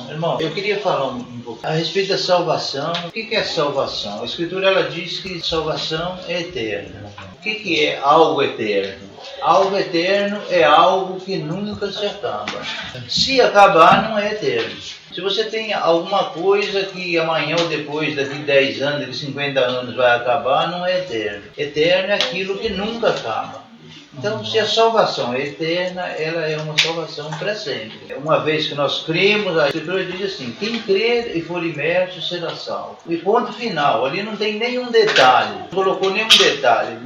Irmão, eu queria falar um pouco a respeito da salvação. O que é salvação? A Escritura ela diz que salvação é eterna. O que é algo eterno? Algo eterno é algo que nunca se acaba. Se acabar, não é eterno. Se você tem alguma coisa que amanhã ou depois, daqui 10 anos, daqui 50 anos vai acabar, não é eterno. Eterno é aquilo que nunca acaba. Então, se a salvação é eterna, ela é uma salvação para sempre. Uma vez que nós cremos, a Escritura diz assim: quem crer e for imerso será salvo. E ponto final, ali não tem nenhum detalhe, não colocou nenhum detalhe.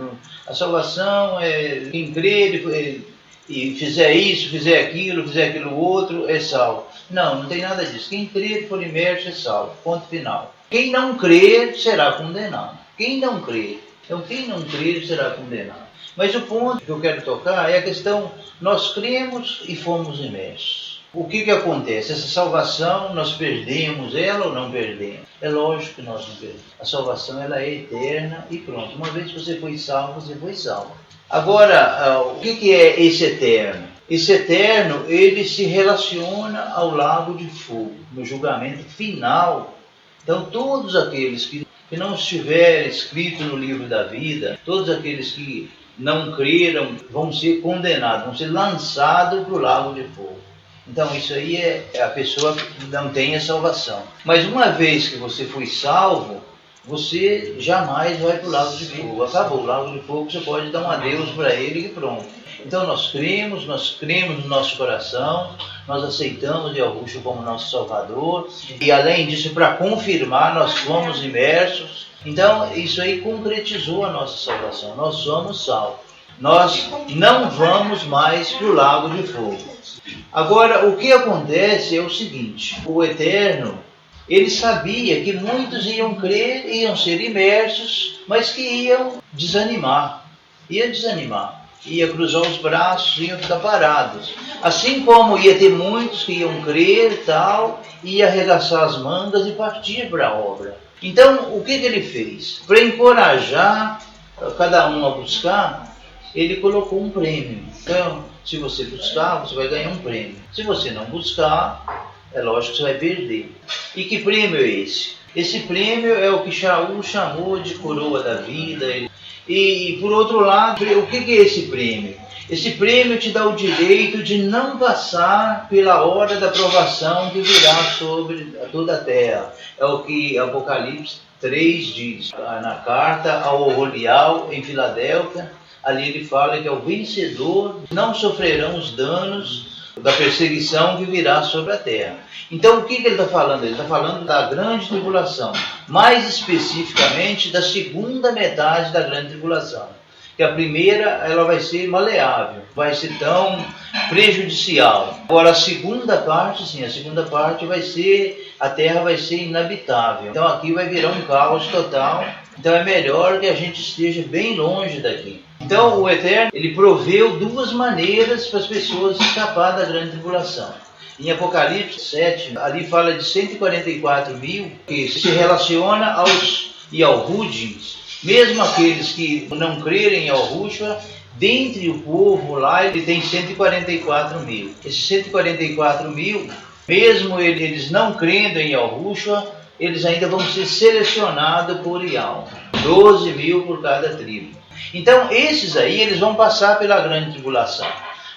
A salvação é quem crer e fizer isso, fizer aquilo outro, é salvo. Não tem nada disso. Quem crer e for imerso é salvo. Ponto final. Quem não crer será condenado. Quem não crer. Então, quem não crer será condenado. Mas o ponto que eu quero tocar é a questão: nós cremos e fomos imersos. O que acontece? Essa salvação, nós perdemos ela ou não perdemos? É lógico que nós não perdemos. A salvação ela é eterna e pronto. Uma vez que você foi salvo, você foi salvo. Agora, o que é esse eterno? Esse eterno, ele se relaciona ao lago de fogo, no julgamento final. Então, todos aqueles que não estiver escrito no livro da vida, todos aqueles que não creram vão ser condenados, vão ser lançados para o lago de fogo. Então isso aí é a pessoa que não tem a salvação. Mas uma vez que você foi salvo, você jamais vai para o lago de fogo. Acabou o lago de fogo, você pode dar um adeus para ele e pronto. Então nós cremos no nosso coração, nós aceitamos Yahushua como nosso Salvador, e além disso, para confirmar, nós fomos imersos. Então isso aí concretizou a nossa salvação, nós somos salvos. Nós não vamos mais para o lago de fogo. Agora, o que acontece é o seguinte: o Eterno, ele sabia que muitos iam crer, iam ser imersos, mas que iam desanimar. Ia cruzar os braços, iam ficar parados. Assim como ia ter muitos que iam crer tal, ia arregaçar as mangas e partir para a obra. Então, o que ele fez? Para encorajar cada um a buscar, ele colocou um prêmio. Então, se você buscar, você vai ganhar um prêmio. Se você não buscar, é lógico que você vai perder. E que prêmio é esse? Esse prêmio é o que Shaul chamou de coroa da vida. E por outro lado, o que é esse prêmio? Esse prêmio te dá o direito de não passar pela hora da provação que virá sobre toda a terra. É o que Apocalipse 3 diz. Na carta ao Rolial, em Filadélfia, ali ele fala que é o vencedor não sofrerão os danos da perseguição que virá sobre a terra. Então o que ele está falando? Ele está falando da grande tribulação, mais especificamente da segunda metade da grande tribulação. Que a primeira ela vai ser maleável, vai ser tão prejudicial. Agora a segunda parte, sim, a segunda parte vai ser, a terra vai ser inabitável. Então aqui vai virar um caos total. Então é melhor que a gente esteja bem longe daqui. Então o Eterno, ele proveu duas maneiras para as pessoas escapar da grande tribulação. Em Apocalipse 7, ali fala de 144 mil, que se relaciona aos Yahudins, mesmo aqueles que não crerem em Yahushua. Dentre o povo lá, ele tem 144 mil. Esses 144 mil, mesmo eles não crendo em Yahushua, eles ainda vão ser selecionados por Yahweh. 12 mil por cada tribo. Então, esses aí, eles vão passar pela grande tribulação.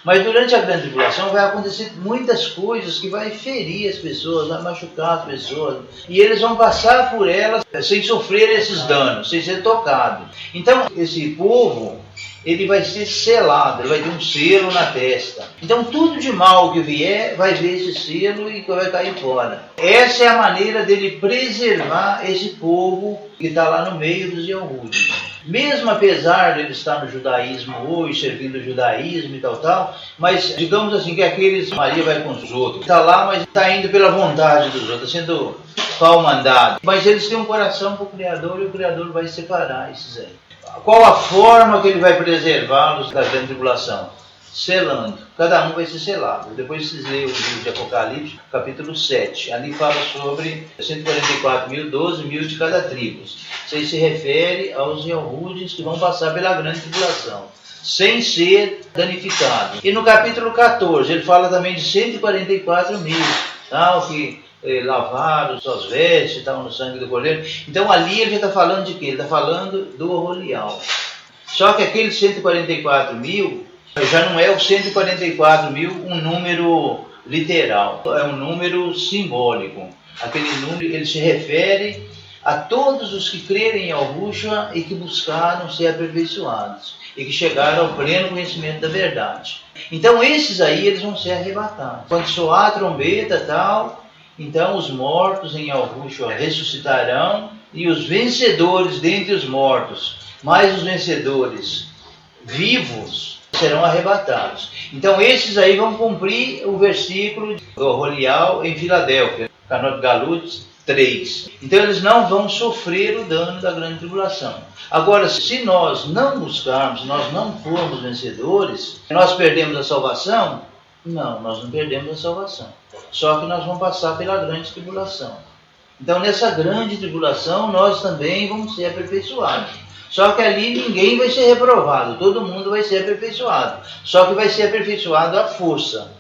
Mas durante a grande tribulação vai acontecer muitas coisas que vai ferir as pessoas, vai machucar as pessoas. E eles vão passar por elas sem sofrer esses danos, sem ser tocados. Então, esse povo, ele vai ser selado, ele vai ter um selo na testa. Então, tudo de mal que vier, vai ver esse selo e vai cair fora. Essa é a maneira dele preservar esse povo que está lá no meio dos Yahudim. Mesmo apesar de ele estar no judaísmo hoje, servindo o judaísmo e tal, mas digamos assim que aqueles, Maria vai com os outros, está lá, mas está indo pela vontade dos outros, está sendo pau mandado. Mas eles têm um coração para o Criador e o Criador vai separar esses aí. Qual a forma que ele vai preservá-los da grande tribulação? Selando. Cada um vai ser selado. Depois vocês leem o livro de Apocalipse, capítulo 7. Ali fala sobre 144 mil, 12 mil de cada tribo. Isso aí se refere aos Yahudim que vão passar pela grande tribulação, sem ser danificados. E no capítulo 14, ele fala também de 144 mil, tá? O que lavaram suas vestes, estavam no sangue do Cordeiro. Então ali ele já está falando de quê? Ele está falando do Rolial. Só que aqueles 144 mil, já não é o 144 mil um número literal, é um número simbólico. Aquele número, ele se refere a todos os que crerem em Yahushua e que buscaram ser aperfeiçoados e que chegaram ao pleno conhecimento da verdade. Então esses aí, eles vão ser arrebatados. Quando soar a trombeta e tal, então os mortos em Yahushua ressuscitarão e os vencedores dentre os mortos, mais os vencedores vivos, serão arrebatados. Então esses aí vão cumprir o versículo do Rolial em Filadélfia, Canot Galut 3. Então eles não vão sofrer o dano da grande tribulação. Agora, se nós não buscarmos, se nós não formos vencedores, nós perdemos a salvação? Não, nós não perdemos a salvação. Só que nós vamos passar pela grande tribulação. Então nessa grande tribulação nós também vamos ser aperfeiçoados. Só que ali ninguém vai ser reprovado, todo mundo vai ser aperfeiçoado. Só que vai ser aperfeiçoado à força.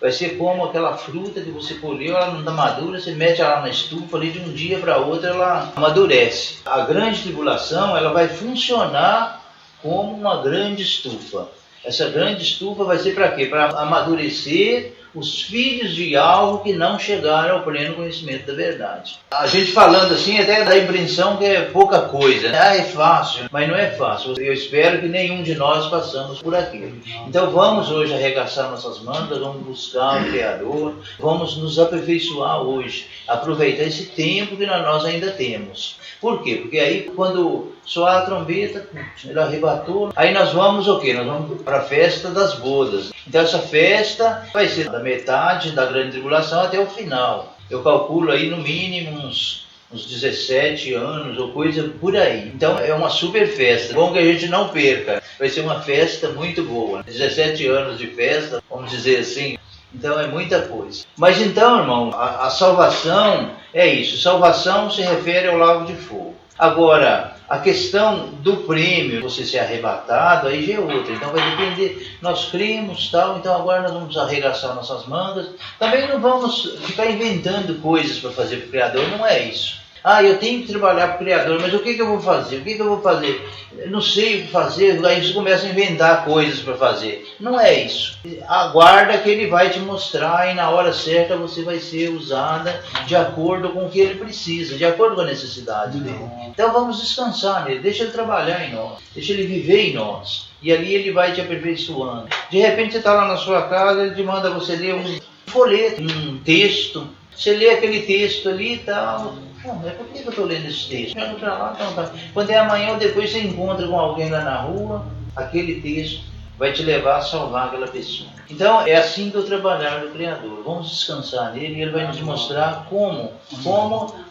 Vai ser como aquela fruta que você colheu, ela não está madura, você mete ela na estufa, ali de um dia para outro ela amadurece. A grande tribulação, ela vai funcionar como uma grande estufa. Essa grande estufa vai ser para quê? Para amadurecer os filhos de algo que não chegaram ao pleno conhecimento da verdade. A gente falando assim até dá a impressão que é pouca coisa, né? É fácil, mas não é fácil. Eu espero que nenhum de nós passamos por aquilo. Então vamos hoje arregaçar nossas mangas, vamos buscar o Criador, vamos nos aperfeiçoar hoje, aproveitar esse tempo que nós ainda temos. Por quê? Porque aí quando soar a trombeta, ele arrebatou, aí nós vamos o quê? Nós vamos para a festa das bodas. Então essa festa vai ser da metade da grande tribulação até o final. Eu calculo aí no mínimo uns 17 anos ou coisa por aí. Então é uma super festa. Bom que a gente não perca. Vai ser uma festa muito boa. 17 anos de festa, vamos dizer assim. Então é muita coisa. Mas então, irmão, a salvação é isso. Salvação se refere ao lago de fogo. Agora, a questão do prêmio, você ser arrebatado, aí já é outra. Então vai depender, nós cremos, tal, então agora nós vamos arregaçar nossas mangas. Também não vamos ficar inventando coisas para fazer para o Criador, não é isso. Ah, eu tenho que trabalhar para o Criador, mas o que eu vou fazer? O que eu vou fazer? Eu não sei o que fazer, aí você começa a inventar coisas para fazer. Não é isso. Aguarda que ele vai te mostrar e na hora certa você vai ser usada de acordo com o que ele precisa, de acordo com a necessidade dele. Então vamos descansar nele, deixa ele trabalhar em nós, deixa ele viver em nós. E ali ele vai te aperfeiçoando. De repente você está lá na sua casa, ele te manda você ler um folheto, um texto. Você lê aquele texto ali e tal. Mas por que eu estou lendo esse texto? Eu para lá, então, tá. Quando é amanhã ou depois você encontra com alguém lá na rua, aquele texto vai te levar a salvar aquela pessoa. Então é assim que eu trabalhar no Criador. Vamos descansar nele e ele vai nos mostrar como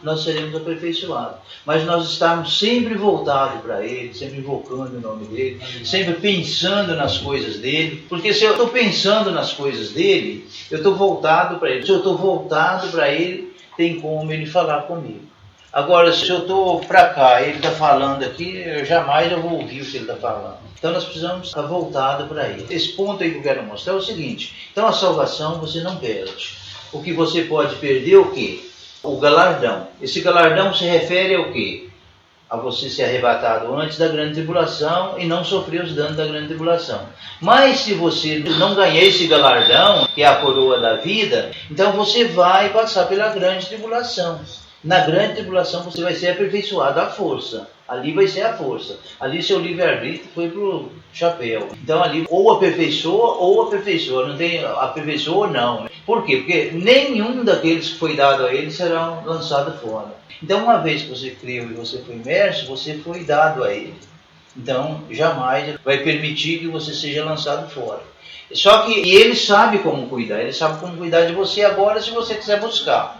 nós seremos aperfeiçoados. Mas nós estamos sempre voltados para ele, sempre invocando o nome dele, sempre pensando nas coisas dele. Porque se eu estou pensando nas coisas dele, eu estou voltado para ele. Se eu estou voltado para ele, tem como ele falar comigo. Agora, se eu estou para cá, ele está falando aqui, jamais eu vou ouvir o que ele está falando. Então nós precisamos estar voltados para ele. Esse ponto aí que eu quero mostrar é o seguinte. Então a salvação você não perde. O que você pode perder é o quê? O galardão. Esse galardão se refere ao quê? A você ser arrebatado antes da grande tribulação e não sofrer os danos da grande tribulação. Mas se você não ganhar esse galardão, que é a coroa da vida, então você vai passar pela grande tribulação. Na grande tribulação você vai ser aperfeiçoado à força. Ali vai ser a força. Ali seu livre-arbítrio foi pro chapéu. Então ali ou aperfeiçoa. Não tem aperfeiçoa ou não. Por quê? Porque nenhum daqueles que foi dado a ele serão lançados fora. Então uma vez que você creu e você foi imerso, você foi dado a ele. Então jamais vai permitir que você seja lançado fora. Só que ele sabe como cuidar. Ele sabe como cuidar de você agora se você quiser buscar.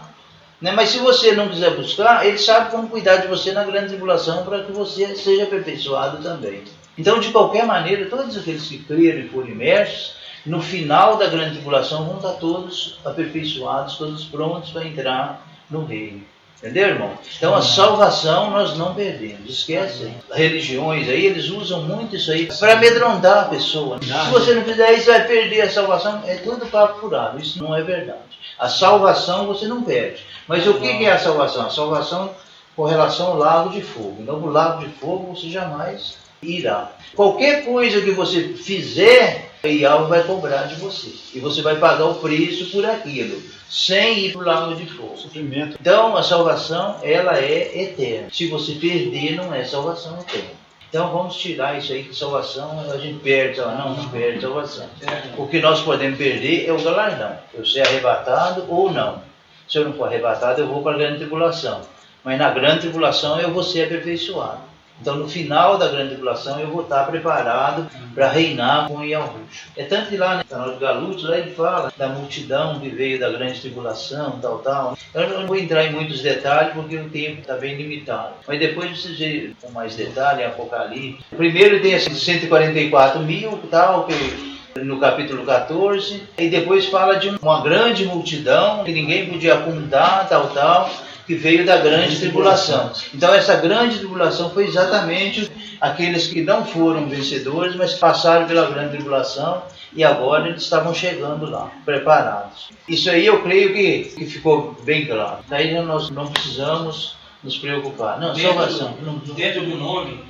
Mas se você não quiser buscar, ele sabe como cuidar de você na grande tribulação para que você seja aperfeiçoado também. Então, de qualquer maneira, todos aqueles que creram e foram imersos, no final da grande tribulação vão estar todos aperfeiçoados, todos prontos para entrar no reino. Entendeu, irmão? Então a salvação nós não perdemos. Esquece. Religiões aí, eles usam muito isso aí para amedrontar a pessoa. Se você não fizer isso, vai perder a salvação. É tudo papo furado. Isso não é verdade. A salvação você não perde. Mas o que é a salvação? A salvação com relação ao lago de fogo. Então, no lago de fogo você jamais irá. Qualquer coisa que você fizer, Yahweh vai cobrar de você. E você vai pagar o preço por aquilo, sem ir para o lago de fogo. Sofrimento. Então, a salvação, ela é eterna. Se você perder, não é salvação eterna. Então vamos tirar isso aí, que salvação a gente perde, não perde salvação. O que nós podemos perder é o galardão. Eu ser arrebatado ou não. Se eu não for arrebatado, eu vou para a grande tribulação. Mas na grande tribulação eu vou ser aperfeiçoado. Então no final da grande tribulação eu vou estar preparado para reinar com Yahushua. É tanto que lá no canal de Galutos, lá ele fala da multidão que veio da grande tribulação, tal. Eu não vou entrar em muitos detalhes porque o tempo está bem limitado. Mas depois vocês verem com mais detalhe em Apocalipse. Primeiro tem assim 144 mil, tal, que no capítulo 14, e depois fala de uma grande multidão que ninguém podia contar, tal, que veio da grande tribulação. Então essa grande tribulação foi exatamente aqueles que não foram vencedores, mas passaram pela grande tribulação e agora eles estavam chegando lá, preparados. Isso aí eu creio que ficou bem claro. Daí nós não precisamos nos preocupar. Não, salvação. Dentro do nome,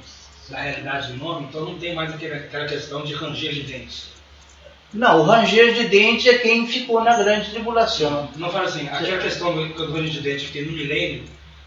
da realidade do nome, então não tem mais aquela questão de ranger de dentes. Não, o ranger de dentes é quem ficou na grande tribulação. Não fala assim, aquela questão do ranger de dentes que tem no milênio,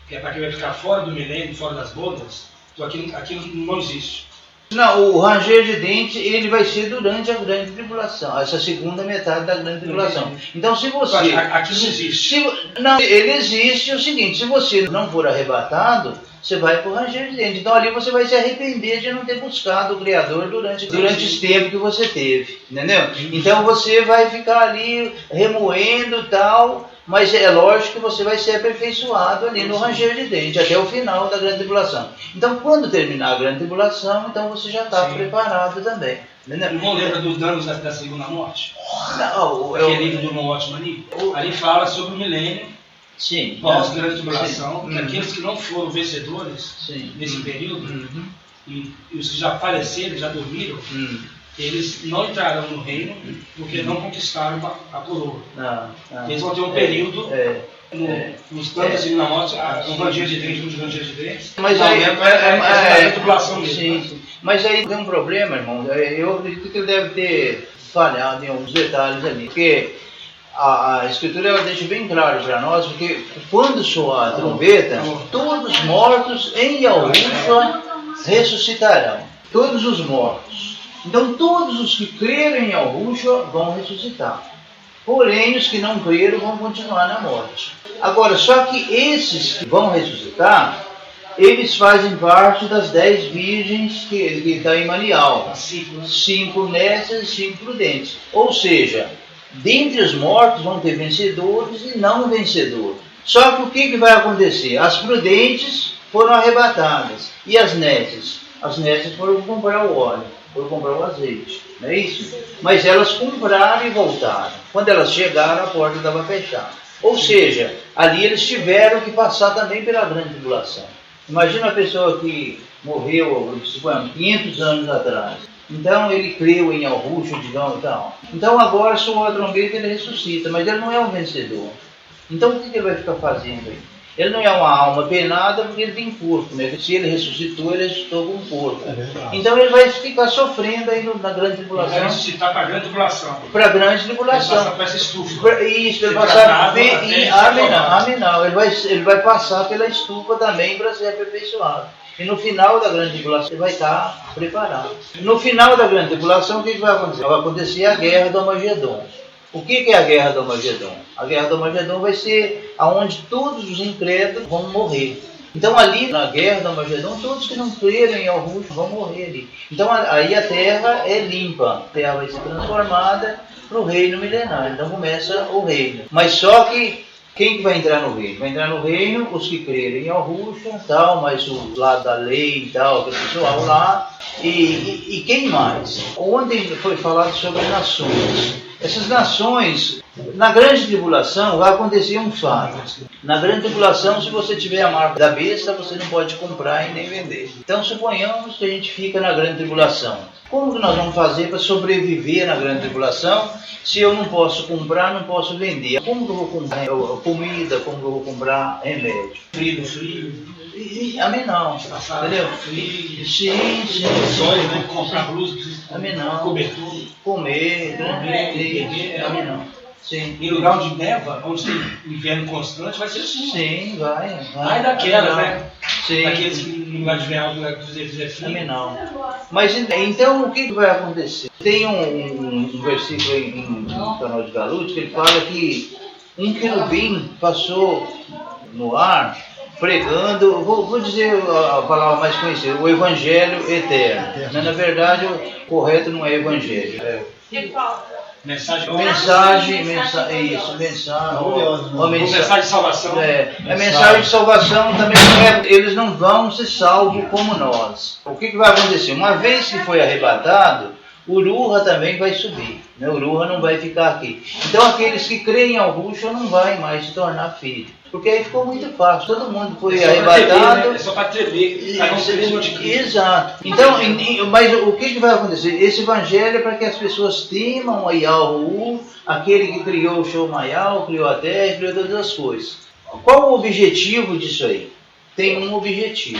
que é para quem vai ficar fora do milênio, fora das bodas, então aquilo não existe. Não, o ranger de dentes, ele vai ser durante a grande tribulação, essa segunda metade da grande tribulação. Então se você... Aqui não existe. Não, ele existe o seguinte, se você não for arrebatado, você vai para o ranger de dentes. Então ali você vai se arrepender de não ter buscado o Criador durante esse tempo que você teve, entendeu? Então você vai ficar ali remoendo e tal, mas é lógico que você vai ser aperfeiçoado ali no ranger de dentes, até o final da grande tribulação. Então quando terminar a grande tribulação, então você já está preparado também. Entendeu? Não lembra dos danos da segunda morte? Não, Aquele livro do Noot Mani, ali fala sobre o milênio. Sim. Pós-grande tribulação, que aqueles que não foram vencedores nesse período, e os que já faleceram, já dormiram, eles não entrarão no reino porque não conquistaram a coroa. Eles vão ter um período, nos planos da segunda morte, um ranger de dentes, Mas aí é tribulação mesmo. Sim. Mas aí tem um problema, irmão. Eu acredito que ele deve ter falhado em alguns detalhes ali, porque a Escritura ela deixa bem claro para nós, porque quando soar a trombeta, todos os mortos em Yahushua ressuscitarão. Todos os mortos. Então todos os que creram em Yahushua vão ressuscitar. Porém, os que não creram vão continuar na morte. Agora, só que esses que vão ressuscitar, eles fazem parte das 10 virgens que estão em Manial. 5 nessas e 5 prudentes. Ou seja, dentre os mortos vão ter vencedores e não vencedores. Só que o que vai acontecer? As prudentes foram arrebatadas. E as nécias? As nécias foram comprar o óleo, foram comprar o azeite. Não é isso? Mas elas compraram e voltaram. Quando elas chegaram, a porta estava fechada. Ou seja, ali eles tiveram que passar também pela grande tribulação. Imagina a pessoa que morreu 500 anos atrás. Então ele creu em Yahushua, digamos, tal. Então agora soou a trombeta, ele ressuscita, mas ele não é um vencedor. Então o que ele vai ficar fazendo aí? Ele não é uma alma penada porque ele tem corpo, né? Se ele ressuscitou com um corpo. Então ele vai ficar sofrendo aí na grande tribulação. Ele vai ressuscitar para a grande tribulação. Para a grande tribulação. Ele passa para essa estufa. Isso, ele vai passar. Ele vai passar pela estufa também para ser aperfeiçoado. E no final da grande tribulação ele vai estar preparado. No final da grande tribulação, o que vai acontecer? Vai acontecer a guerra do Armagedon. O que é a guerra do Armagedon? A guerra do Armagedon vai ser onde todos os incrédulos vão morrer. Então ali na guerra do Armagedon, todos que não creram em Yahushua vão morrer ali. Então aí a terra é limpa, a terra vai ser transformada para o reino milenário. Então começa o reino. Mas só que quem que vai entrar no reino? Vai entrar no reino os que crerem em Yahushua, tal, mas o lado da lei e tal, que é o pessoal lá. E quem mais? Ontem foi falado sobre nações. Essas nações, na grande tribulação, vai acontecer um fato. Na grande tribulação, se você tiver a marca da besta, você não pode comprar e nem vender. Então, suponhamos que a gente fica na grande tribulação. Como que nós vamos fazer para sobreviver na grande tribulação se eu não posso comprar, não posso vender? Como que eu vou comprar comida, como que eu vou comprar remédio? Frio. Amém não, entendeu? Sim. Sonhos, né? Comprar blusa, amém não. Cobertura. Comer, amém não. Sim. Em lugar onde neva, onde tem inverno constante, vai ser assim. Sim, vai. Ai daquelas, né? Sim. Daqueles que no lugar de verão, no lugar de fizer frio. Amém não. Mas então o que vai acontecer? Tem um versículo no canal de Galute que ele fala que um querubim passou no ar pregando, vou dizer a palavra mais conhecida, o Evangelho eterno. Na verdade, o correto não é Evangelho. Mensagem de salvação. A mensagem de salvação também eles não vão ser salvos como nós. O que vai acontecer? Uma vez que foi arrebatado, o Uruha também vai subir. Né? O Uruha não vai ficar aqui. Então aqueles que creem em Yahushua não vai mais se tornar filho. Porque aí ficou muito fácil. Todo mundo foi arrebatado. É só para tremer. Exato. Então, mas o que vai acontecer? Esse evangelho é para que as pessoas temam a Yahu, aquele que criou o Shomayal, criou a terra, criou todas as coisas. Qual o objetivo disso aí? Tem um objetivo.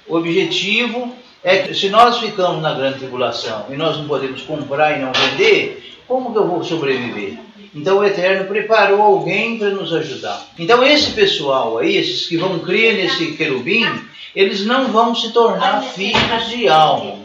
O objetivo é que se nós ficamos na grande tribulação e nós não podemos comprar e não vender, como que eu vou sobreviver? Então o Eterno preparou alguém para nos ajudar. Então esse pessoal aí, esses que vão crer nesse querubim, eles não vão se tornar filhos de Yahweh,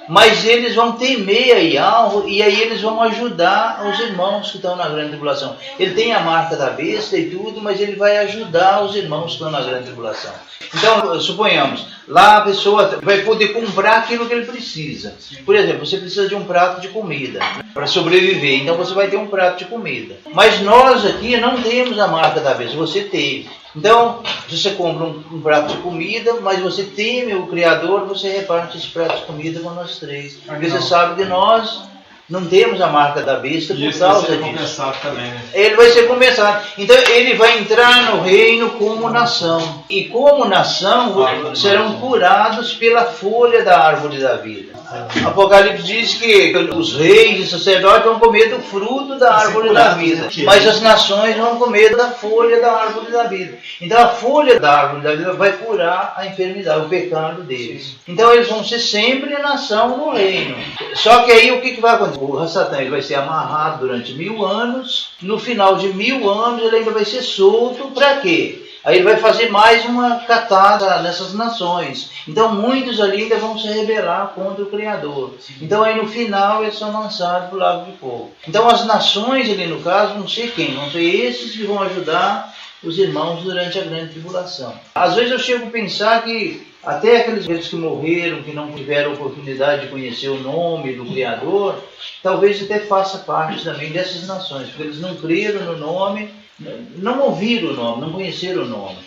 mas eles vão temer a Yahweh e aí eles vão ajudar os irmãos que estão na grande tribulação. Ele tem a marca da besta e tudo, mas ele vai ajudar os irmãos que estão na grande tribulação. Então, suponhamos, lá a pessoa vai poder comprar aquilo que ele precisa. Por exemplo, você precisa de um prato de comida para sobreviver, então você vai ter um prato de comida. Mas nós aqui não temos a marca da besta, você teve. Então, você compra um prato de comida, mas você teme o Criador, você reparte esse prato de comida com nós três. Porque você sabe que nós não temos a marca da besta por causa disso. Também, né? Ele vai ser compensado. Então ele vai entrar no reino como nação. E como nação serão curados pela folha da árvore da vida. Apocalipse diz que os reis e sacerdotes vão comer do fruto da árvore da vida. Mas as nações vão comer da folha da árvore da vida. Então a folha da árvore da vida vai curar a enfermidade, o pecado deles. Então eles vão ser sempre nação no reino. Só que aí o que vai acontecer? O Hassatan ele vai ser amarrado durante 1000 anos. No final de 1000 anos ele ainda vai ser solto. Para quê? Aí ele vai fazer mais uma catada nessas nações. Então muitos ali ainda vão se rebelar contra o Criador. Então aí no final eles são lançados para o lago de fogo. Então as nações ali no caso vão ser quem? Vão ser esses que vão ajudar os irmãos durante a grande tribulação. Às vezes eu chego a pensar que até aqueles que morreram, que não tiveram oportunidade de conhecer o nome do Criador, talvez até faça parte também dessas nações, porque eles não creram no nome, não ouviram o nome, não conheceram o nome.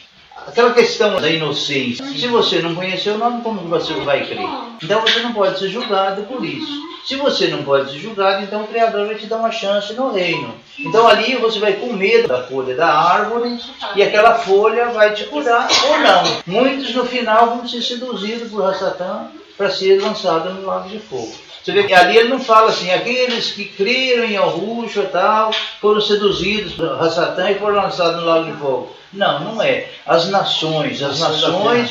Aquela questão da inocência, se você não conhecer o nome, como você vai crer? Então você não pode ser julgado por isso. Se você não pode ser julgado, então o Criador vai te dar uma chance no reino. Então ali você vai comer da folha da árvore e aquela folha vai te curar ou não. Muitos no final vão ser seduzidos por Hassatan para ser lançados no lago de fogo. Você vê que ali ele não fala assim, aqueles que creram em Yahushua e tal, foram seduzidos por Hassatan e foram lançados no lago de fogo. Não, não é. As nações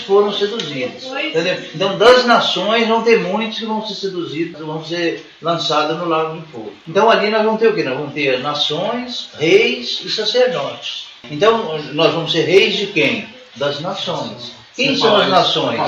foram seduzidas. Entendeu? Então das nações vão ter muitos que vão ser seduzidos, vão ser lançados no lago de fogo. Então ali nós vamos ter o quê? Nós vamos ter nações, reis e sacerdotes. Então nós vamos ser reis de quem? Das nações. Quem são as nações?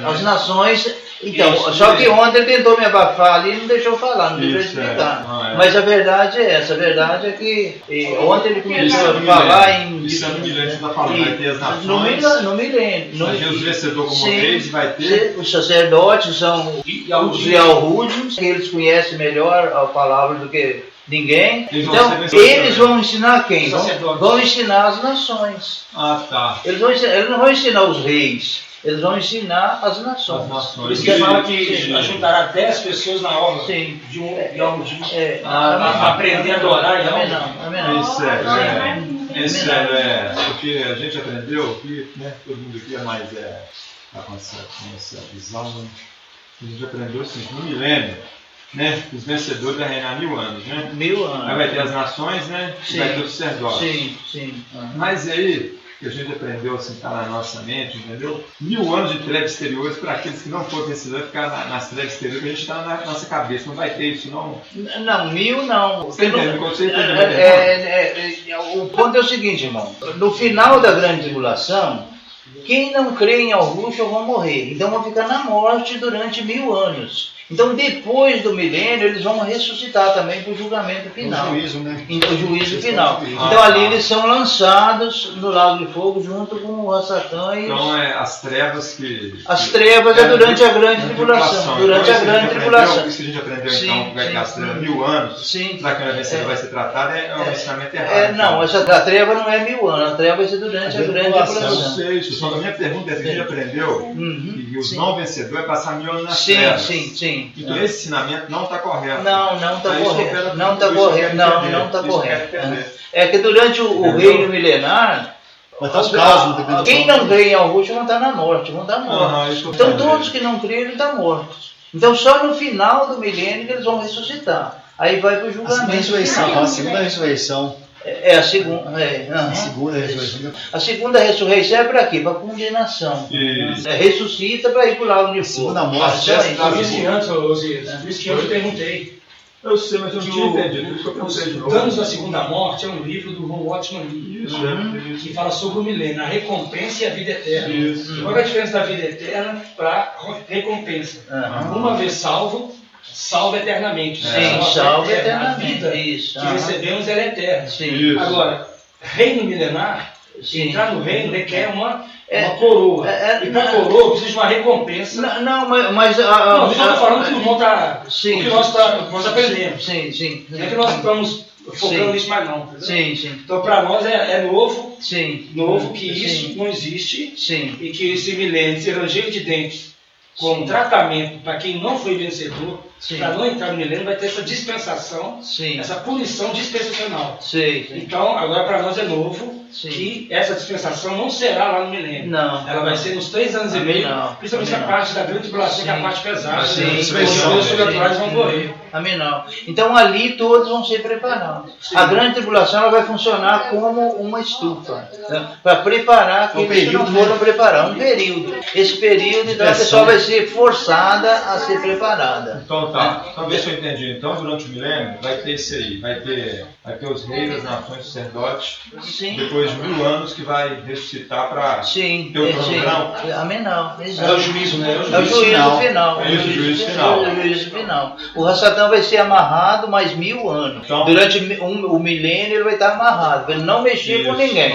As nações. Então, isso, só que ontem ele tentou me abafar ali e não deixou falar, não deixou explicar. Mas a verdade é essa, a verdade é que ontem ele começou a falar em... Isso é no milênio, você está falando, vai ter as nações. No milênio. Vai ter os vencedores como reis, vai ter... Os sacerdotes são os Yahudim, que eles conhecem melhor a palavra do que ninguém. Então, eles vão ensinar quem? Vão ensinar as nações. Ah, tá. Eles não vão ensinar os reis. Eles vão ensinar as nações. Por isso que fala que ajuntará 10 pessoas na obra de um Yahudim aprender a adorar Yahudim. Isso é, porque a gente aprendeu aqui, né? Todo mundo aqui é mais com essa visão, A gente aprendeu assim, no milênio, né? Os vencedores vai reinar 1000 anos, né? 1000 anos. Aí vai ter as nações, né? Sim. E vai ter os sacerdotes. Sim, sim. Mas aí, que a gente aprendeu assim, tá na nossa mente, entendeu? 1000 anos de trevas exteriores para aqueles que não foram vencedores ficar nas trevas exteriores, que a gente está na nossa cabeça. Não vai ter isso, não. Não, 1000 não. Você entende? Você entende? O ponto é o seguinte, irmão. No final da grande tribulação, quem não crê em Yahushua vão morrer. Então vão ficar na morte durante 1000 anos. Então depois do milênio eles vão ressuscitar também para o julgamento final. O juízo, né? O juízo final. Então ali eles são lançados no lago de fogo junto com o Satã e então as trevas que... As trevas é durante a grande tribulação. Durante a grande tribulação. Isso que a gente aprendeu então, que vai ter as trevas 1000 anos, para que a vencedora vai ser tratada, é um ensinamento errado. Não, a treva não é 1000 anos, a treva vai ser durante a grande tribulação. Eu sei isso, só que a minha pergunta é se a gente aprendeu que os não vencedores vai passar 1000 anos nas trevas. Sim. Então esse ensinamento não está correto. Não está correto. Não está correto. Não está correto. É que durante o reino milenar, quem não crê em Yahushua vão estar na morte, vão estar mortos. Então todos que não creem estão mortos. Então só no final do milênio que eles vão ressuscitar. Aí vai para o julgamento. A segunda ressurreição. É a segunda. A segunda ressurreição. A segunda ressurreição é para quê? Para condenação. Ressuscita para ir para o lago de fogo. Segunda morte. Por isso que antes, por isso que eu perguntei. Eu sei, mas eu não tinha entendido. Por isso que eu perguntei de novo. Danos da Segunda Morte é um livro do Ron Watchman Lee, que fala sobre o milênio, a recompensa e a vida eterna. Qual é a diferença da vida eterna para recompensa? Uma vez salvo, salva eternamente. Salva eternamente. A vida que recebemos ela é eterna. Sim. Agora, reino milenar, entrar no reino requer uma coroa. E para coroa precisa de uma recompensa. Não, mas eu estou falando que o irmão está. O que nós aprendemos. Sim. Não é que nós estamos focando nisso mais não. Sim. Então para nós é novo. Sim. Novo que isso não existe. Sim. E que esse milênio, esse ranger de dentes, como tratamento para quem não foi vencedor, para não entrar no milênio, vai ter essa dispensação, essa punição dispensacional. Então, agora para nós é novo que essa dispensação não será lá no milênio. Não. Ela vai ser nos 3 anos e meio, principalmente a parte da grande tribulação, que é a parte pesada. Os sobrenaturais vão morrer. Amém não. Então ali todos vão ser preparados. A grande tribulação ela vai funcionar como uma estufa, para preparar aqueles que não foram preparados. Um período. Esse período, então, a pessoa vai ser forçada a ser preparada. Então tá. Então ver se eu entendi. Então durante o milênio vai ter isso aí. Vai ter os reis, as nações, os sacerdotes. Depois de 1000 anos que vai ressuscitar para ter o trono branco. Amém não. É o juízo, né? É o juízo final. É o juízo final. É o juízo final. O Satã vai ser amarrado mais 1000 anos. Então, durante o milênio ele vai estar amarrado, para ele não mexer com ninguém.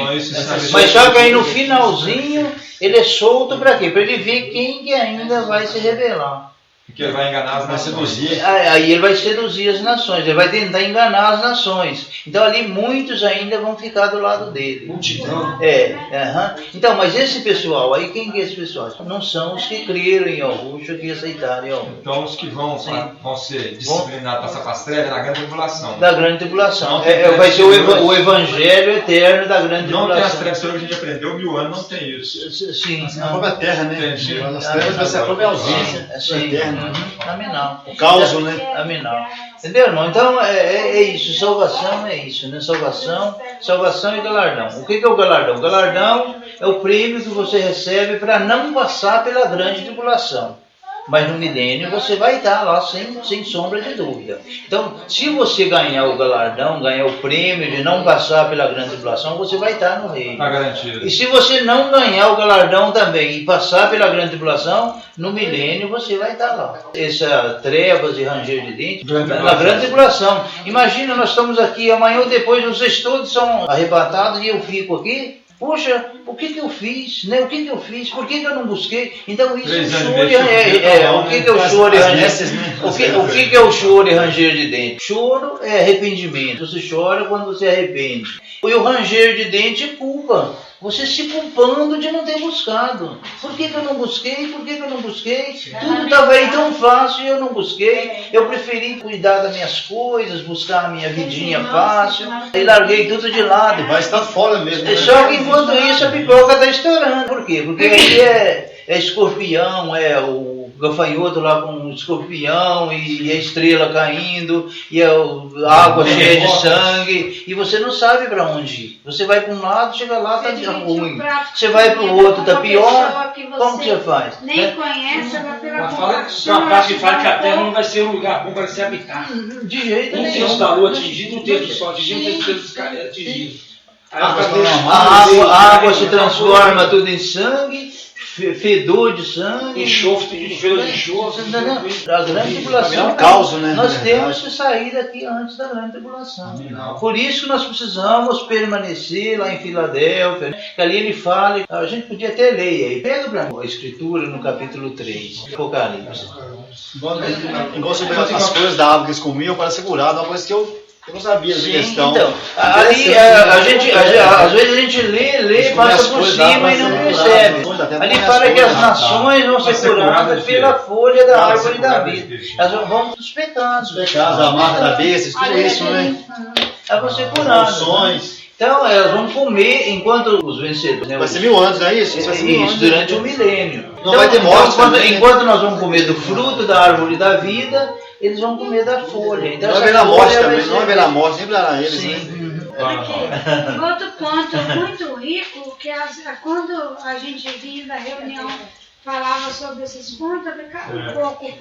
Mas só que aí no finalzinho ele é solto para quê? Para ele ver quem que ainda vai se rebelar. Porque ele vai enganar as nações. Aí ele vai seduzir as nações, ele vai tentar enganar as nações. Então ali muitos ainda vão ficar do lado dele. Multidão. Então, mas esse pessoal aí, quem que é esse pessoal? Não são os que creram em Yahushua, que aceitaram Yahushua. Então os que vão ser disciplinados, passar para as trevas, da grande tribulação. Da grande tribulação. Vai ser o evangelho eterno da grande tribulação. Não tem as trevas, que a gente aprendeu 1000 anos, não tem isso. Sim. A própria terra, né? As trevas vai ser a própria ausência. Amém não. O caos, né? Amém não. Entendeu, irmão? Então é isso. Salvação é isso, né? Salvação e galardão. O que é o galardão? O galardão é o prêmio que você recebe para não passar pela grande tribulação. Mas no milênio você vai estar lá sem sombra de dúvida. Então, se você ganhar o galardão, ganhar o prêmio de não passar pela grande tribulação, você vai estar no reino. Está garantido. E se você não ganhar o galardão também e passar pela grande tribulação, no milênio você vai estar lá. Essa trevas e ranger de dentes, na grande tribulação. Imagina, nós estamos aqui, amanhã ou depois vocês todos são arrebatados e eu fico aqui. Poxa, o que eu fiz? Né? O que eu fiz? Por que eu não busquei? Então isso é choro o que é o choro e ranger? O que é o choro e ranger de dente? Choro é arrependimento. Você chora quando você arrepende. E o ranger de dente é culpa. Você se culpando de não ter buscado. Por que eu não busquei? Por que eu não busquei? Tudo estava aí tão fácil e eu não busquei. Eu preferi cuidar das minhas coisas, buscar a minha vidinha fácil. E larguei tudo de lado. Vai estar fora mesmo. Só que enquanto isso a pipoca está estourando. Por quê? Porque aí é escorpião, é o gafanhoto lá com um escorpião e a estrela caindo e a água cheia de sangue e você não sabe para onde ir. Você vai para um lado, chega lá, tá ruim. Você vai para o outro, tá pior. Como que você faz? Nem conhece, ela pela uma parte que fala que a Terra não vai ser um lugar bom para se habitar. De jeito nenhum. Um terço da Lua atingido, um terço do Sol atingido, um terço atingido. A água se transforma tudo em sangue, fedor de sangue. Enxofre, fedor de enxofre. A grande tribulação, caos, né? Nós temos que sair daqui antes da grande tribulação. Por isso que nós precisamos permanecer lá em Filadélfia, que ali ele fala, a gente podia até ler aí. Pega para a escritura no capítulo 3, Apocalipse. Igual você pega as coisas da árvore que eles comiam para segurar, uma coisa que eu não sabia essa questão. Então, ali às vezes a gente lê, passa por cima e não percebe. Ali fala que as nações vão ser curadas pela folha da árvore da vida. Elas vão dos pecados. A marca da besta, tudo isso, né? Elas vão ser curadas. Então, elas vão comer enquanto os vencedores. Né, vai ser 1000 anos, não é isso? Isso, durante o milênio. Não vai ter morte. Enquanto nós vamos comer do fruto da árvore da vida, eles vão comer da folha. Então, não vai haver a morte também, não vai haver a morte, nem para eles. Sim. Aqui, outro ponto muito rico, que quando a gente vinha da reunião, falava sobre esses pontos, eu ficava um pouco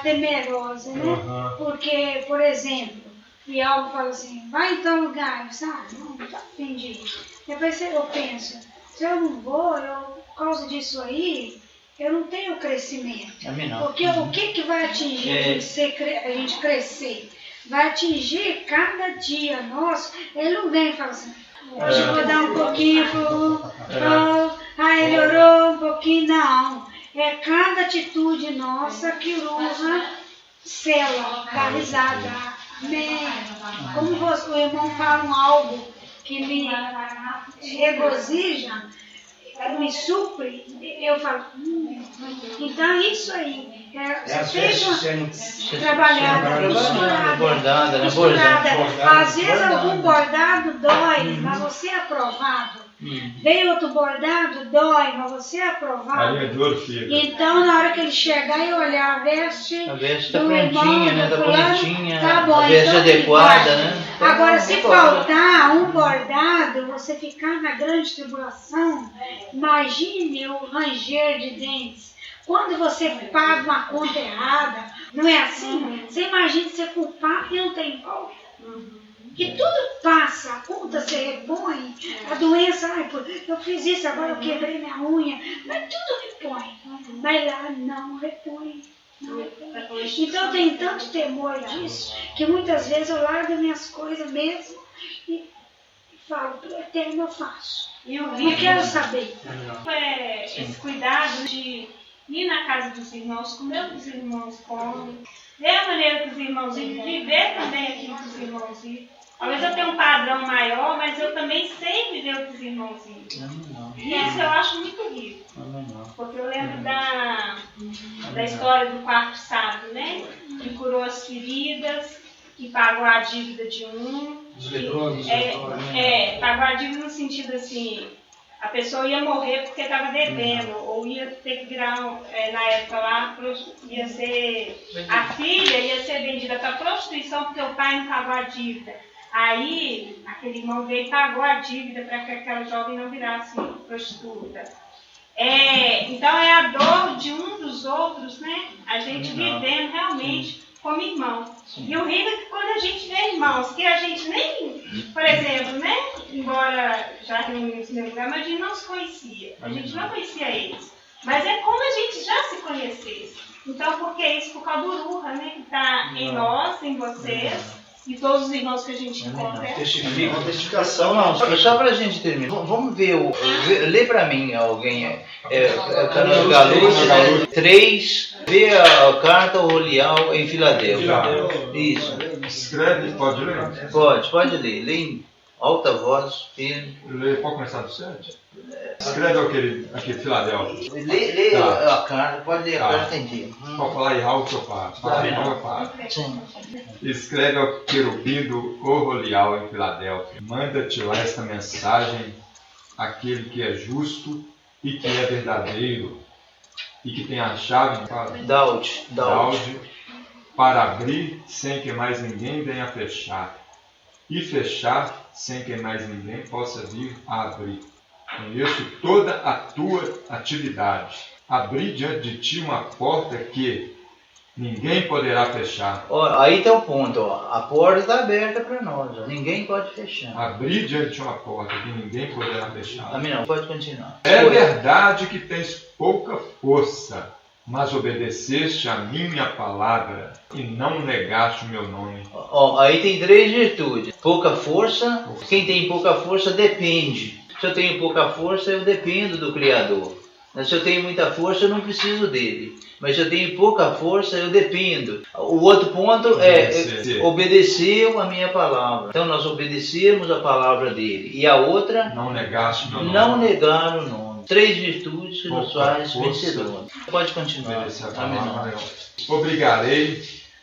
temerosa, né? Porque, por exemplo, e algo fala assim, vai em tal lugar, sabe? Não tá afim de ir. Depois eu penso, se eu não vou, por causa disso aí, eu não tenho crescimento. Porque o que vai atingir a gente crescer? Vai atingir cada dia nosso. Ele não vem e fala assim, hoje eu vou dar um pouquinho ele orou um pouquinho, não. É cada atitude nossa que Urra sela, dá risada. Amém. Como o irmão fala algo que me regozija, me supre, eu falo, então isso aí, seja trabalhada, costurada. Às vezes algum bordado dói, mas você é aprovado. Veio outro bordado, dói, mas você é aprovado. Então, na hora que ele chegar e olhar a veste tá prontinha, né? Tá bonitinha, tá bom, a veste então, adequada, né? Agora, se faltar um bordado, você ficar na grande tribulação, imagine o ranger de dentes. Quando você paga uma conta errada, não é assim? Você imagina ser culpado e não tem volta. Que tudo passa, a conta se repõe, a doença, eu fiz isso, agora eu quebrei minha unha, mas tudo repõe. Mas lá não repõe. Então eu tenho tanto temor disso, que muitas vezes eu largo minhas coisas mesmo e falo, pro Eterno eu faço. Não quero saber. Esse cuidado de ir na casa dos irmãos, comer o que os irmãos comem, ver a maneira que os irmãos vivem, viver também aquilo que os irmãos vivem. Talvez eu tenha um padrão maior, mas eu também sei viver o que os irmãos vivem. E isso eu acho muito rico. Porque eu lembro da história do quarto sábio, né? Que curou as feridas, que pagou a dívida de um. Pagou a dívida no sentido assim, a pessoa ia morrer porque estava devendo, ou ia ter que virar, na época lá, a filha ia ser vendida para prostituição porque o pai não pagou a dívida. Aí, aquele irmão veio e pagou a dívida para que aquela jovem não virasse prostituta. Então, é a dor de um dos outros, né? A gente vivendo realmente como irmão. E o rico é que quando a gente vê irmãos, que a gente nem, por exemplo, né? Embora já reunimos no meu lugar, mas a gente não se conhecia. A gente não conhecia eles. Mas é como a gente já se conhecesse. Então, por que isso? Por causa do Urra, né? Que está em nós, em vocês. E todos os irmãos que a gente encontra. Testificação não. Só para a gente terminar. Vamos ver. Lê para mim alguém. Galo 3. Vê a carta ao Rolial em Filadélfia. Isso. Escreve, pode ler? Pode ler. Lê em alta voz, firme. Pode começar do 7? Escreve aquele Filadélfia. Lê a carta, pode ler a carta inteira. Pode falar em alto que eu falo. Escreve ao querubim do Rolial em Filadélfia. Manda-te lá esta mensagem, aquele que é justo e que é verdadeiro, e que tem a chave, Daude, para abrir sem que mais ninguém venha fechar, e fechar sem que mais ninguém possa vir a abrir. Conheço toda a tua atividade. Abri diante de ti uma porta que ninguém poderá fechar. Aí está o ponto, a porta está aberta para nós, ninguém pode fechar. Abri diante de uma porta que ninguém poderá fechar. Amém, não, pode continuar. É verdade que tens pouca força, mas obedeceste a minha palavra e não negaste o meu nome. Aí tem 3 virtudes. Pouca força, quem tem pouca força depende. Se eu tenho pouca força, eu dependo do Criador. Se eu tenho muita força, eu não preciso dele. Mas se eu tenho pouca força, eu dependo. O outro ponto é obedeceu a minha palavra. Então nós obedecemos a palavra dele. E a outra, não negaste o meu nome. Não negar o nome. 3 virtudes que nos faz vencedores. Pode continuar. Obrigarei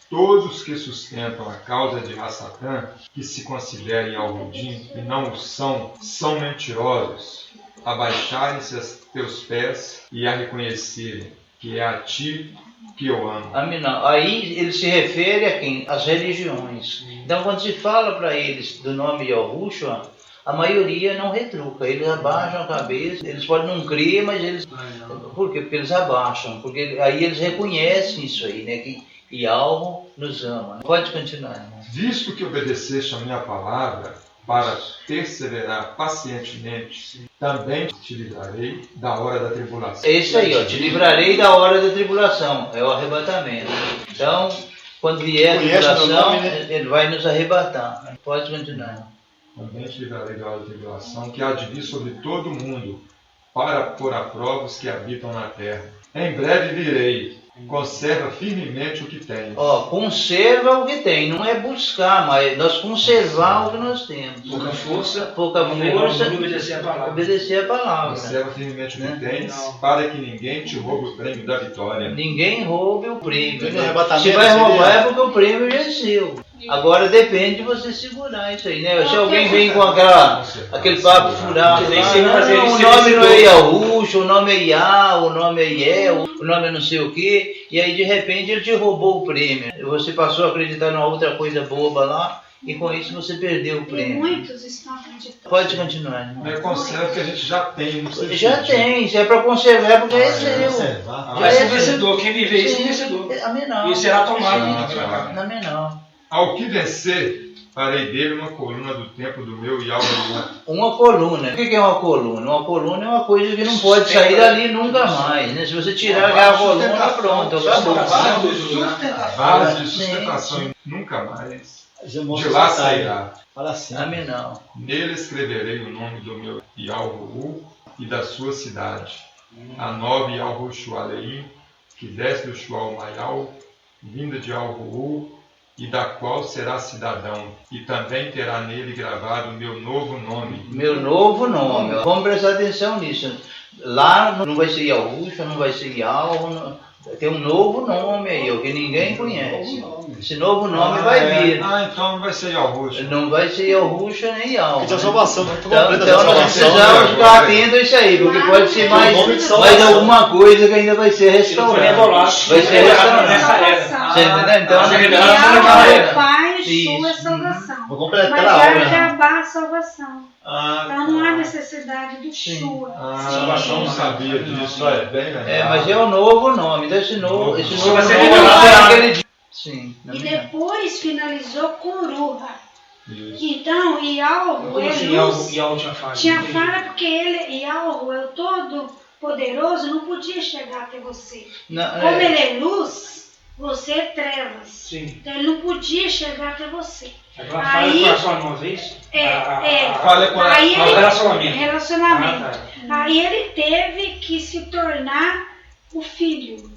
todos que sustentam a causa de Rassatã, que se considerem Al-Mudim e não o são mentirosos, a baixarem-se a teus pés e a reconhecerem que é a ti que eu amo. Amém. Não. Aí ele se refere a quem? Às religiões. Então quando se fala para eles do nome Yahushua, a maioria não retruca, eles abaixam a cabeça, eles podem não crer, mas eles... Por quê? Porque eles abaixam, porque aí eles reconhecem isso aí, né? Que Yahweh nos ama. Pode continuar, irmão. Visto que obedeceste a minha palavra para perseverar pacientemente, também te livrarei da hora da tribulação. É isso aí, te livrarei da hora da tribulação, é o arrebatamento. Então, quando vier a tribulação, ele vai nos arrebatar. Pode continuar. Também te livrarei da hora da tribulação, que há de vir sobre todo o mundo, para pôr a prova os que habitam na terra. Em breve virei. Conserva firmemente o que tem. Conserva o que tem. Não é buscar, mas nós conservar o que nós temos. Pouca força. Obedecer a palavra. Conserva firmemente o que tens, para que ninguém te roube o prêmio da vitória. Ninguém roube o prêmio. Se vai roubar é porque o prêmio já é seu. Agora depende de você segurar isso aí, né? Se alguém vem com aquele papo furado, o nome não é Yahushua, o nome é Yah, o nome é Yel, o nome é não sei o que, e aí de repente ele te roubou o prêmio. Você passou a acreditar numa outra coisa boba lá, e com isso você perdeu o prêmio. E muitos estão acreditando. Pode continuar, irmão. É conserva que a gente já tem. Já tem, se é para conservar, porque é seu. Vai ser vencedor, quem viver isso é vencedor. Amém não. E será tomado. Amém não. Ao que vencer, farei dele uma coluna do templo do meu Yahweh. Uma coluna. O que é uma coluna? Uma coluna é uma coisa que não pode sair dali nunca mais, né? Se você tirar a coluna, pronto, acabou. Base de sustentação e nunca mais. De lá sairá. Amém não. Nele escreverei o nome do meu Yahweh e da sua cidade. A nova Yahushualeim, que desce do Shual Mayal, vinda de Yahweh, e da qual será cidadão, e também terá nele gravado o meu novo nome. Meu novo nome. Vamos prestar atenção nisso. Lá não vai ser Yahushua, não vai ser Yahweh, tem um novo nome aí, o que ninguém conhece. Esse novo nome vai vir. Então não vai ser Yahushua. Não vai ser Yahushua nem Yahweh. Então salvação. Então nós precisamos ficar atentos a isso aí, porque pode ser mais alguma coisa que ainda vai ser restaurada. Vai ser restaurada. Você entendeu? Então o Pai, sua salvação. Vou completar mas a vai aula. acabar a salvação. Então não há necessidade do Shua. Salvação não sabia disso, é bem legal. Mas é o novo nome, então esse novo nome aquele dia. Sim. E depois finalizou com Ruha. Então, Yahweh tinha falha porque Yahweh, o Todo-Poderoso, não podia chegar até você. Como ele é luz, você é trevas. Sim. Então ele não podia chegar até você. Agora fala com a sua uma vez? Fala com relacionamento. Aí ele teve que se tornar o filho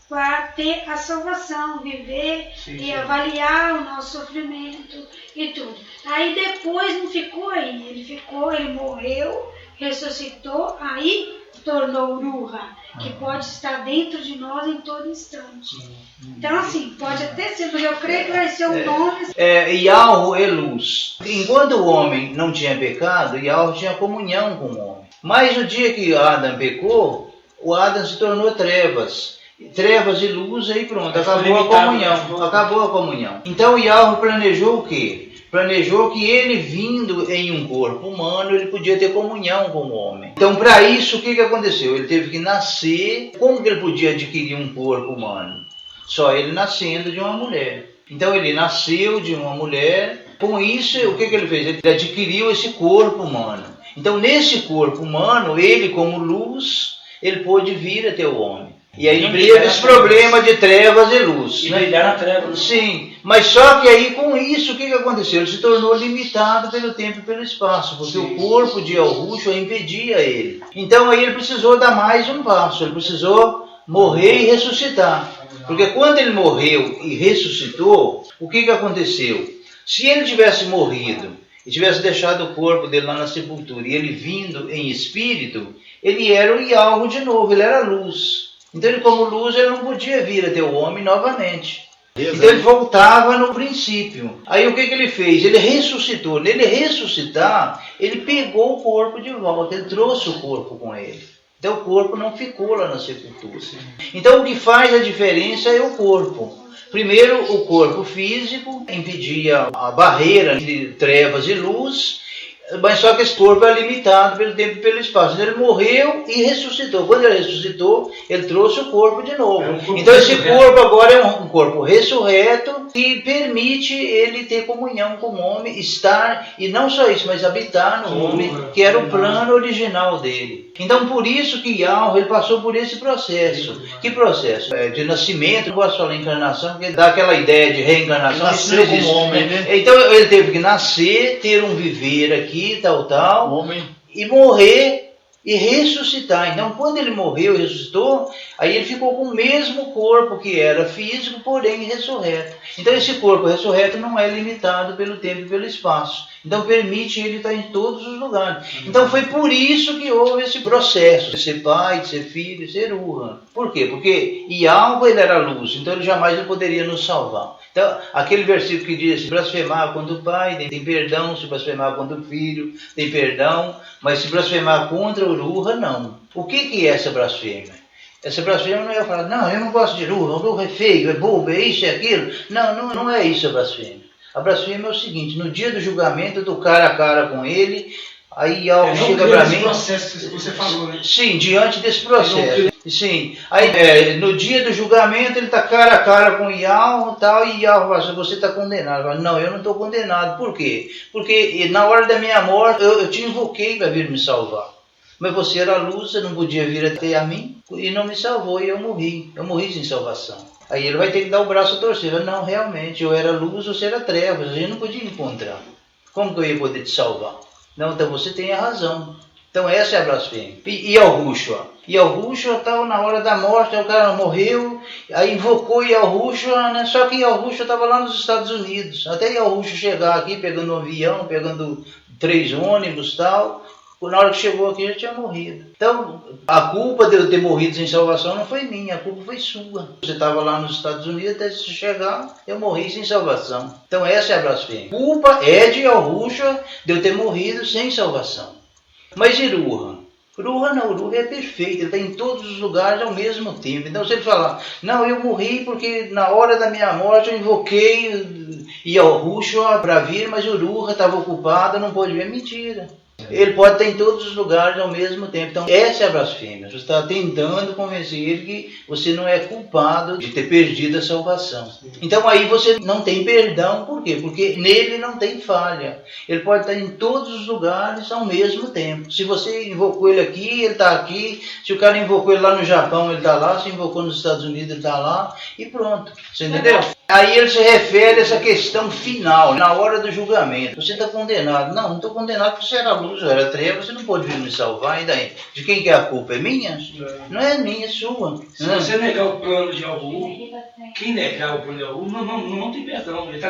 para ter a salvação, viver e avaliar o nosso sofrimento e tudo. Aí depois não ficou aí, ele morreu, ressuscitou, aí tornou Ruha, que pode estar dentro de nós em todo instante. Então assim, pode até ser, mas eu creio que vai ser um nome... Yahweh é luz. Enquanto o homem não tinha pecado, Yahweh tinha comunhão com o homem. Mas o dia que Adão pecou, o Adão se tornou trevas. Trevas e luz, aí pronto, acabou a comunhão. Acabou a comunhão. Então Yahweh planejou o quê? Planejou que ele, vindo em um corpo humano, ele podia ter comunhão com o homem. Então, para isso, o que aconteceu? Ele teve que nascer. Como que ele podia adquirir um corpo humano? Só ele nascendo de uma mulher. Então, ele nasceu de uma mulher. Com isso, o que ele fez? Ele adquiriu esse corpo humano. Então, nesse corpo humano, ele, como luz, ele pôde vir até o homem. E aí teve esse problema de trevas e luz. E brilhar na treva. Sim, mas só que aí com isso o que aconteceu? Ele se tornou limitado pelo tempo e pelo espaço, porque o corpo de Yahushua impedia ele. Então aí ele precisou dar mais um passo, ele precisou morrer e ressuscitar. Porque quando ele morreu e ressuscitou, o que aconteceu? Se ele tivesse morrido e tivesse deixado o corpo dele lá na sepultura e ele vindo em espírito, ele era o Yahweh de novo, ele era luz. Então ele, como luz, ele não podia vir até o homem novamente. Então ele voltava no princípio. Aí o que ele fez? Ele ressuscitou. Nele ressuscitar, ele pegou o corpo de volta, ele trouxe o corpo com ele. Então o corpo não ficou lá na sepultura. Então o que faz a diferença é o corpo. Primeiro, o corpo físico impedia a barreira entre trevas e luz, mas só que esse corpo é limitado pelo tempo e pelo espaço. Então, ele morreu e ressuscitou. Quando ele ressuscitou, ele trouxe o corpo de novo. Então esse corpo agora é um corpo ressurreto que permite ele ter comunhão com o homem, estar, e não só isso, mas habitar no homem, que era o plano original dele. Então por isso que Yahweh, ele passou por esse processo. Que processo? De nascimento, não gosto de falar encarnação, porque dá aquela ideia de reencarnação. Nasceu como homem, né? Então ele teve que nascer, ter um viver aqui, tal, homem, e morrer e ressuscitar. Então quando ele morreu e ressuscitou, aí ele ficou com o mesmo corpo que era físico, porém ressurreto. Então esse corpo ressurreto não é limitado pelo tempo e pelo espaço. Então permite ele estar em todos os lugares. Então foi por isso que houve esse processo de ser pai, de ser filho, de ser Urra. Por quê? Porque Yahweh ele era luz, então ele jamais poderia nos salvar. Então aquele versículo que diz: se blasfemar contra o pai, tem perdão; se blasfemar contra o filho, tem perdão; mas se blasfemar contra o Urra, não. O que é essa blasfêmia? Essa blasfêmia não é eu falar: não, eu não gosto de Urra, o Urra é feio, é bobo, é isso, é aquilo. Não é isso a blasfêmia. A blasfêmia é o seguinte: no dia do julgamento eu estou cara a cara com ele, aí algo chega para mim. Processo que você falou, né? Sim, diante desse processo. Sim, aí no dia do julgamento ele está cara a cara com Yahweh e tal, e Yahweh fala: você está condenado. Falo: não, eu não estou condenado. Por quê? Porque na hora da minha morte eu te invoquei para vir me salvar. Mas você era luz, você não podia vir até a mim e não me salvou, e eu morri. Eu morri sem salvação. Aí ele vai ter que dar o braço a torcer. Não, realmente, eu era luz, você era trevas, a gente não podia encontrar. Como que eu ia poder te salvar? Não, então você tem a razão. Então essa é a blasfêmia. E Yahushua? Yahushua estava na hora da morte, o cara morreu, aí invocou Yahushua, né? Só que Yahushua estava lá nos Estados Unidos. Até Yahushua chegar aqui, pegando um avião, pegando 3 ônibus e tal, na hora que chegou aqui já tinha morrido. Então, a culpa de eu ter morrido sem salvação não foi minha, a culpa foi sua. Você estava lá nos Estados Unidos, até você chegar, eu morri sem salvação. Então essa é a blasfêmia. A culpa é de Yahushua de eu ter morrido sem salvação. Mas Urra? Urra não, Urra é perfeito, ele está em todos os lugares ao mesmo tempo. Então se ele falar: não, eu morri porque na hora da minha morte eu invoquei Yahushua para vir, mas Urra estava ocupado, não pôde vir. É mentira. Ele pode estar em todos os lugares ao mesmo tempo. Então essa é a blasfêmia. Você está tentando convencer ele que você não é culpado de ter perdido a salvação. Então aí você não tem perdão. Por quê? Porque nele não tem falha. Ele pode estar em todos os lugares ao mesmo tempo. Se você invocou ele aqui, ele está aqui. Se o cara invocou ele lá no Japão, ele está lá. Se invocou nos Estados Unidos, ele está lá. E pronto. Você entendeu? Aí ele se refere a essa questão final, na hora do julgamento. Você está condenado. Não estou condenado porque você era luz, eu era treva, você não pode vir me salvar. E daí? De quem que é a culpa? É minha? Não é minha, é sua. Se você negar o plano de Yahuwah, quem negar o plano de Yahuwah não tem perdão. Ele tá